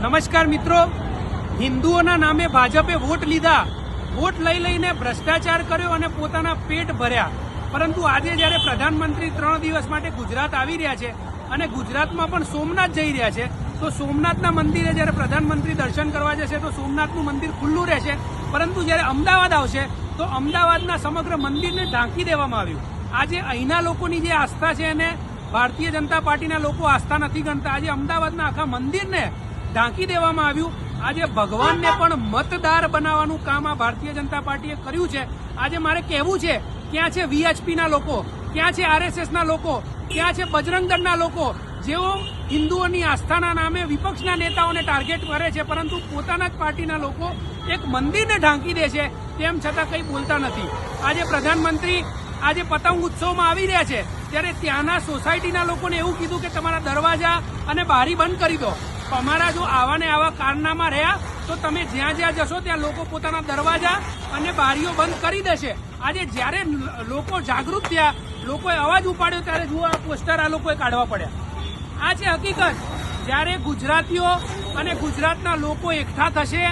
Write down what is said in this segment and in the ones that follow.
નમસ્કાર મિત્રો, હિન્દુઓના નામે ભાજપે વોટ લીધા, વોટ લઈ લઈને ભ્રષ્ટાચાર કર્યો અને પોતાના પેટ ભર્યા. પરંતુ આજે જ્યારે પ્રધાનમંત્રી 3 દિવસ માટે ગુજરાત આવી રહ્યા છે અને ગુજરાતમાં પણ સોમનાથ જઈ રહ્યા છે, તો સોમનાથના મંદિરે જ્યારે પ્રધાનમંત્રી દર્શન કરવા જશે તો સોમનાથનું મંદિર ખુલ્લું રહેશે. પરંતુ જ્યારે અમદાવાદ આવશે તો અમદાવાદના સમગ્ર મંદિરને ઢાંકી દેવામાં આવ્યું. આજે અહીંના લોકોની જે આસ્થા છે એને ભારતીય જનતા પાર્ટીના લોકો આસ્થા નથી ગણતા. આજે અમદાવાદના આખા મંદિરને ઢાંકી દેવામાં આવ્યું. આજે ભગવાનને પણ મતદાર બનાવવાનું કામ આ ભારતીય જનતા પાર્ટીએ કર્યું છે. આજે મારે કહેવું છે, ક્યાં છે વીએચપીના લોકો, ક્યાં છે આરએસએસના લોકો, ક્યાં છે બજરંગ દળના લોકો, જેઓ હિન્દુઓની આસ્થાના નામે વિપક્ષના નેતાઓને ટાર્ગેટ કરે છે, પરંતુ પોતાના જ પાર્ટીના લોકો એક મંદિરને ઢાંકી દે છે, તેમ છતાં કંઈ બોલતા નથી. આજે પ્રધાનમંત્રી આજે પતંગ ઉત્સવમાં આવી રહ્યા છે ત્યારે ત્યાંના સોસાયટીના લોકોને એવું કીધું કે તમારા દરવાજા અને બારી બંધ કરી દો. અમારા જો આવા ને આવા કારનામાં રહ્યા તો તમે જ્યાં જ્યાં જશો ત્યાં લોકો પોતાના દરવાજા અને બારીઓ બંધ કરી દેશે. આજે જ્યારે લોકો જાગૃત થયા, લોકોએ અવાજ ઉપાડ્યો, ત્યારે જુઓ આ પોસ્ટર આ લોકોએ કાઢવા પડ્યા. આ છે હકીકત. જ્યારે ગુજરાતીઓ અને ગુજરાતના લોકો એકઠા થશે,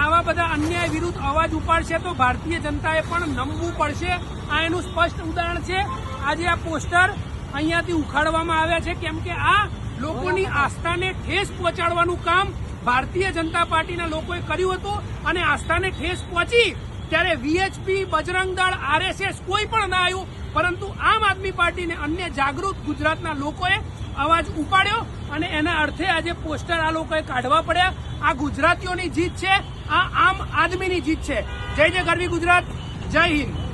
આવા બધા અન્યાય વિરુદ્ધ અવાજ ઉપાડશે, તો ભારતીય જનતાએ પણ નમવું પડશે. આ એનું સ્પષ્ટ ઉદાહરણ છે. આજે આ પોસ્ટર અહીંયાથી ઉખાડવામાં આવ્યા છે, કેમ કે આ લોકોની આસ્થાને ઠેસ પહોંચાડવાનું કામ ભારતીય જનતા પાર્ટીના લોકોએ કર્યું હતું. અને આસ્થાને ઠેસ પહોંચી ત્યારે વીએચપી, બજરંગ દળ, આરએસએસ કોઈ પણ ના આવ્યું, પરંતુ આમ આદમી પાર્ટીને અન્ય જાગૃત ગુજરાતના લોકોએ અવાજ ઉપાડ્યો અને એના અર્થે આજે પોસ્ટર આ લોકોએ કાઢવા પડ્યા. આ ગુજરાતીઓની જીત છે, આ આમ આદમીની જીત છે. જય જય ગરવી ગુજરાત, જય હિન્દ.